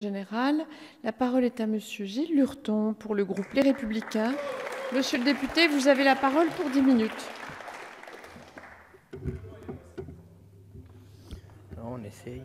Général. La parole est à Monsieur Gilles Lurton pour le groupe Les Républicains. Monsieur le député, vous avez la parole pour 10 minutes. On essaye.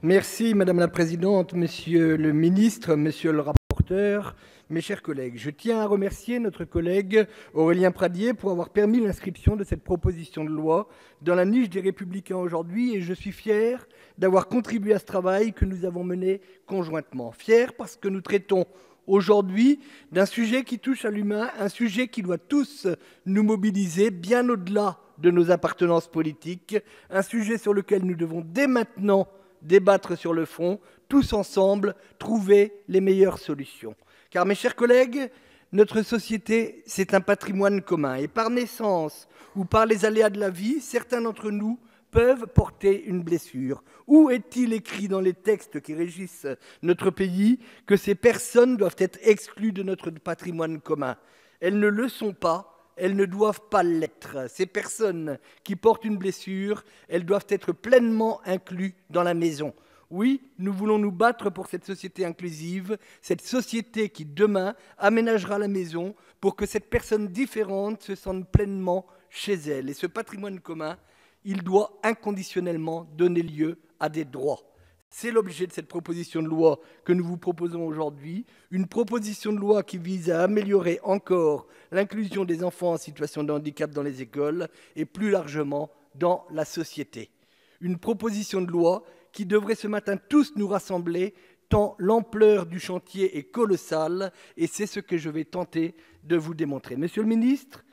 Merci Madame la Présidente, Monsieur le Ministre, Monsieur le rapporteur, mes chers collègues. Je tiens à remercier notre collègue Aurélien Pradié pour avoir permis l'inscription de cette proposition de loi dans la niche des Républicains aujourd'hui et je suis fier d'avoir contribué à ce travail que nous avons mené conjointement. Fier parce que nous traitons aujourd'hui d'un sujet qui touche à l'humain, un sujet qui doit tous nous mobiliser bien au-delà de nos appartenances politiques, un sujet sur lequel nous devons dès maintenant débattre sur le fond, tous ensemble, trouver les meilleures solutions. Car mes chers collègues, notre société, c'est un patrimoine commun. Et par naissance ou par les aléas de la vie, certains d'entre nous peuvent porter une blessure. Où est-il écrit dans les textes qui régissent notre pays que ces personnes doivent être exclues de notre patrimoine commun? Elles ne le sont pas. Elles ne doivent pas l'être. Ces personnes qui portent une blessure, elles doivent être pleinement incluses dans la maison. Oui, nous voulons nous battre pour cette société inclusive, cette société qui demain aménagera la maison pour que cette personne différente se sente pleinement chez elle. Et ce patrimoine commun, il doit inconditionnellement donner lieu à des droits. C'est l'objet de cette proposition de loi que nous vous proposons aujourd'hui, une proposition de loi qui vise à améliorer encore l'inclusion des enfants en situation de handicap dans les écoles et plus largement dans la société. Une proposition de loi qui devrait ce matin tous nous rassembler tant l'ampleur du chantier est colossale et c'est ce que je vais tenter de vous démontrer. Monsieur le ministre,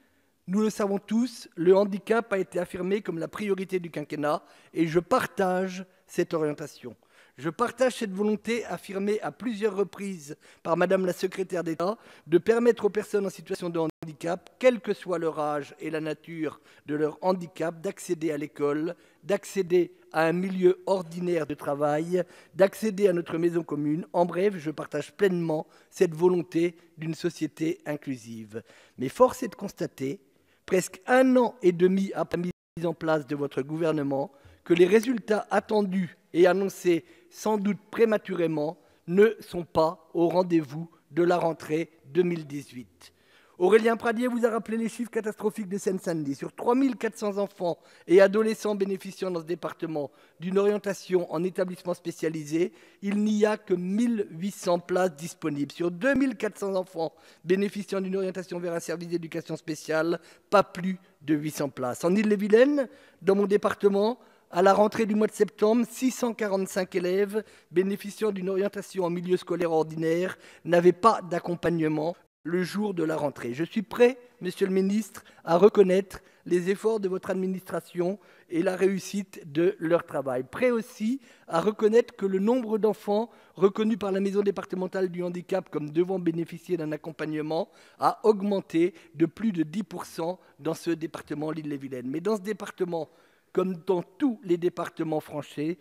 nous le savons tous, le handicap a été affirmé comme la priorité du quinquennat et je partage cette orientation. Je partage cette volonté affirmée à plusieurs reprises par Madame la secrétaire d'État de permettre aux personnes en situation de handicap, quel que soit leur âge et la nature de leur handicap, d'accéder à l'école, d'accéder à un milieu ordinaire de travail, d'accéder à notre maison commune. En bref, je partage pleinement cette volonté d'une société inclusive. Mais force est de constater, presque 1 an et demi après la mise en place de votre gouvernement, que les résultats attendus et annoncés sans doute prématurément ne sont pas au rendez-vous de la rentrée 2018. Aurélien Pradié vous a rappelé les chiffres catastrophiques de Seine-Saint-Denis. Sur 3400 enfants et adolescents bénéficiant dans ce département d'une orientation en établissement spécialisé, il n'y a que 1800 places disponibles. Sur 2400 enfants bénéficiant d'une orientation vers un service d'éducation spéciale, pas plus de 800 places. En Ille-et-Vilaine, dans mon département, à la rentrée du mois de septembre, 645 élèves bénéficiant d'une orientation en milieu scolaire ordinaire n'avaient pas d'accompagnement le jour de la rentrée. Je suis prêt, Monsieur le Ministre, à reconnaître les efforts de votre administration et la réussite de leur travail. Prêt aussi à reconnaître que le nombre d'enfants reconnus par la Maison départementale du handicap comme devant bénéficier d'un accompagnement a augmenté de plus de 10% dans ce département, l'Ille-et-Vilaine. Mais dans ce département, comme dans tous les départements français,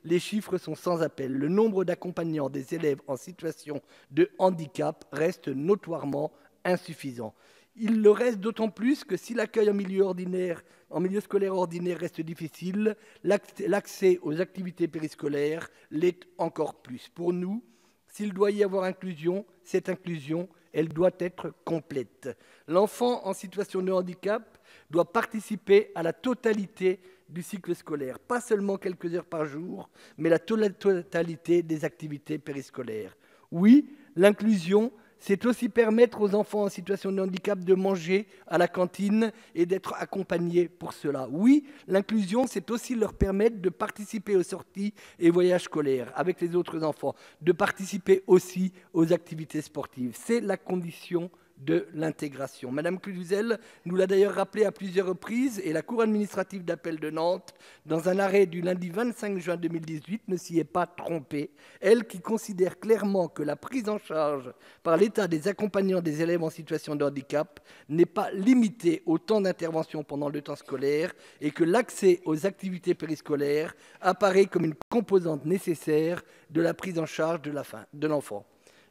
les chiffres sont sans appel. Le nombre d'accompagnants des élèves en situation de handicap reste notoirement insuffisant. Il le reste d'autant plus que si l'accueil en milieu scolaire ordinaire reste difficile, l'accès aux activités périscolaires l'est encore plus. Pour nous, s'il doit y avoir inclusion, cette inclusion, elle doit être complète. L'enfant en situation de handicap doit participer à la totalité du cycle scolaire, pas seulement quelques heures par jour, mais la totalité des activités périscolaires. Oui, l'inclusion, c'est aussi permettre aux enfants en situation de handicap de manger à la cantine et d'être accompagnés pour cela. Oui, l'inclusion, c'est aussi leur permettre de participer aux sorties et voyages scolaires avec les autres enfants, de participer aussi aux activités sportives. C'est la condition de l'intégration. Madame Cluzel nous l'a d'ailleurs rappelé à plusieurs reprises et la Cour administrative d'appel de Nantes, dans un arrêt du lundi 25 juin 2018, ne s'y est pas trompée. Elle qui considère clairement que la prise en charge par l'État des accompagnants des élèves en situation de handicap n'est pas limitée au temps d'intervention pendant le temps scolaire et que l'accès aux activités périscolaires apparaît comme une composante nécessaire de la prise en charge de l'enfant.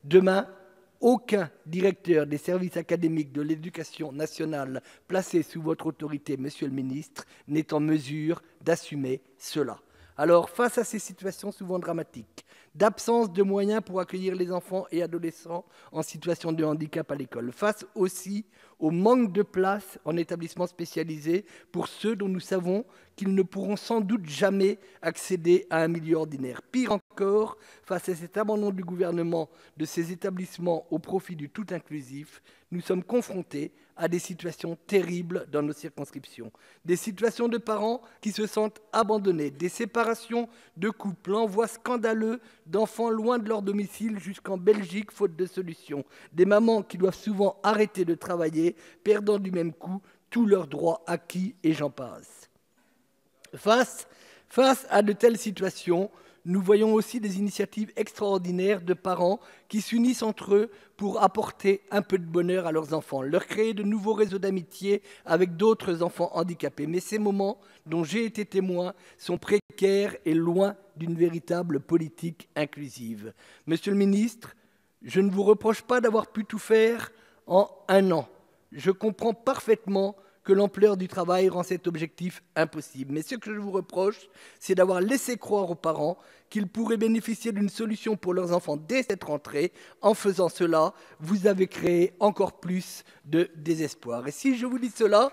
Demain, aucun directeur des services académiques de l'éducation nationale placé sous votre autorité, Monsieur le Ministre, n'est en mesure d'assumer cela. Alors, face à ces situations souvent dramatiques, d'absence de moyens pour accueillir les enfants et adolescents en situation de handicap à l'école, face aussi au manque de place en établissements spécialisés pour ceux dont nous savons qu'ils ne pourront sans doute jamais accéder à un milieu ordinaire. Pire encore, face à cet abandon du gouvernement de ces établissements au profit du tout inclusif, nous sommes confrontés à des situations terribles dans nos circonscriptions. Des situations de parents qui se sentent abandonnés, des séparations de couples, l'envoi scandaleux d'enfants loin de leur domicile jusqu'en Belgique faute de solution, des mamans qui doivent souvent arrêter de travailler, perdant du même coup tous leurs droits acquis et j'en passe. Face à de telles situations, nous voyons aussi des initiatives extraordinaires de parents qui s'unissent entre eux pour apporter un peu de bonheur à leurs enfants, leur créer de nouveaux réseaux d'amitié avec d'autres enfants handicapés. Mais ces moments dont j'ai été témoin sont précaires et loin d'une véritable politique inclusive. Monsieur le ministre, je ne vous reproche pas d'avoir pu tout faire en un an. Je comprends parfaitement que l'ampleur du travail rend cet objectif impossible. Mais ce que je vous reproche, c'est d'avoir laissé croire aux parents qu'ils pourraient bénéficier d'une solution pour leurs enfants dès cette rentrée. En faisant cela, vous avez créé encore plus de désespoir. Et si je vous dis cela,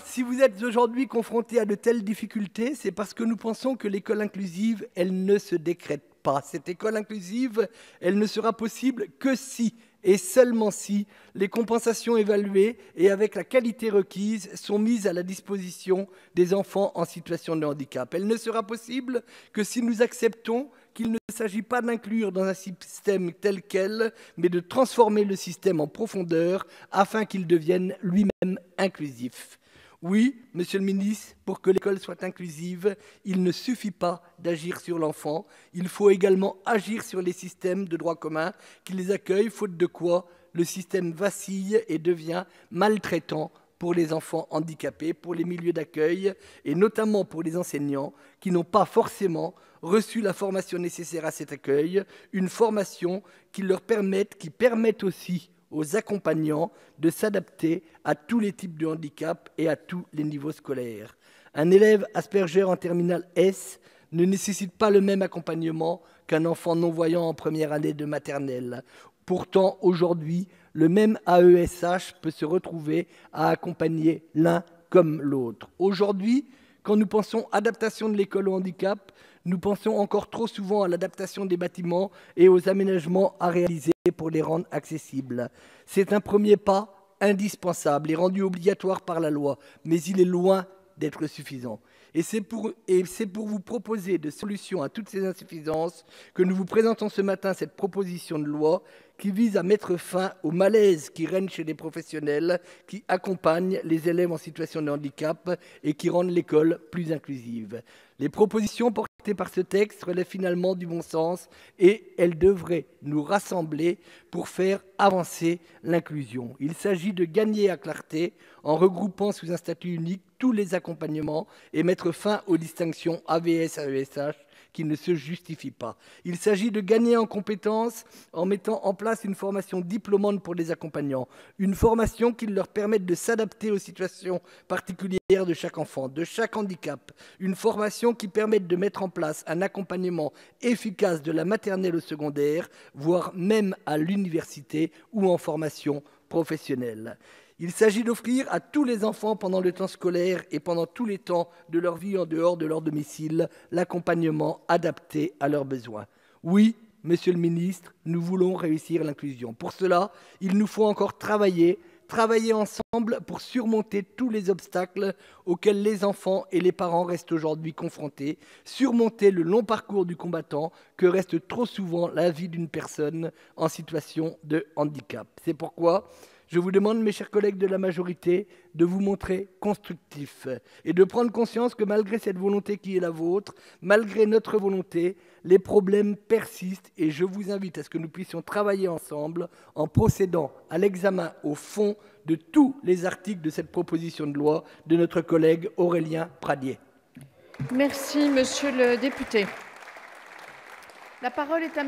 si vous êtes aujourd'hui confrontés à de telles difficultés, c'est parce que nous pensons que l'école inclusive, elle ne se décrète pas. Cette école inclusive, elle ne sera possible que si, et seulement si, les compensations évaluées et avec la qualité requise sont mises à la disposition des enfants en situation de handicap. Elle ne sera possible que si nous acceptons qu'il ne s'agit pas d'inclure dans un système tel quel, mais de transformer le système en profondeur afin qu'il devienne lui-même inclusif. Oui, monsieur le ministre, pour que l'école soit inclusive, il ne suffit pas d'agir sur l'enfant, il faut également agir sur les systèmes de droit commun qui les accueillent, faute de quoi le système vacille et devient maltraitant pour les enfants handicapés, pour les milieux d'accueil et notamment pour les enseignants qui n'ont pas forcément reçu la formation nécessaire à cet accueil, une formation qui permette aussi aux accompagnants de s'adapter à tous les types de handicap et à tous les niveaux scolaires. Un élève Asperger en terminale S ne nécessite pas le même accompagnement qu'un enfant non-voyant en première année de maternelle. Pourtant, aujourd'hui, le même AESH peut se retrouver à accompagner l'un comme l'autre. Aujourd'hui, quand nous pensons adaptation de l'école au handicap, nous pensons encore trop souvent à l'adaptation des bâtiments et aux aménagements à réaliser pour les rendre accessibles. C'est un premier pas indispensable et rendu obligatoire par la loi, mais il est loin d'être suffisant. Et c'est pour vous proposer des solutions à toutes ces insuffisances que nous vous présentons ce matin cette proposition de loi qui vise à mettre fin au malaise qui règne chez les professionnels qui accompagnent les élèves en situation de handicap et qui rendent l'école plus inclusive. Les propositions portées par ce texte relèvent finalement du bon sens et elles devraient nous rassembler pour faire avancer l'inclusion. Il s'agit de gagner à clarté en regroupant sous un statut unique tous les accompagnements et mettre fin aux distinctions AVS-AESH qui ne se justifient pas. Il s'agit de gagner en compétences en mettant en place une formation diplômante pour les accompagnants, une formation qui leur permette de s'adapter aux situations particulières de chaque enfant, de chaque handicap, une formation qui permette de mettre en place un accompagnement efficace de la maternelle au secondaire, voire même à l'université ou en formation professionnelle. Il s'agit d'offrir à tous les enfants pendant le temps scolaire et pendant tous les temps de leur vie en dehors de leur domicile, l'accompagnement adapté à leurs besoins. Oui, monsieur le ministre, nous voulons réussir l'inclusion. Pour cela, il nous faut encore travailler ensemble pour surmonter tous les obstacles auxquels les enfants et les parents restent aujourd'hui confrontés, surmonter le long parcours du combattant que reste trop souvent la vie d'une personne en situation de handicap. C'est pourquoi je vous demande, mes chers collègues de la majorité, de vous montrer constructifs et de prendre conscience que malgré cette volonté qui est la vôtre, malgré notre volonté, les problèmes persistent et je vous invite à ce que nous puissions travailler ensemble en procédant à l'examen au fond de tous les articles de cette proposition de loi de notre collègue Aurélien Pradié. Merci, monsieur le député. La parole est à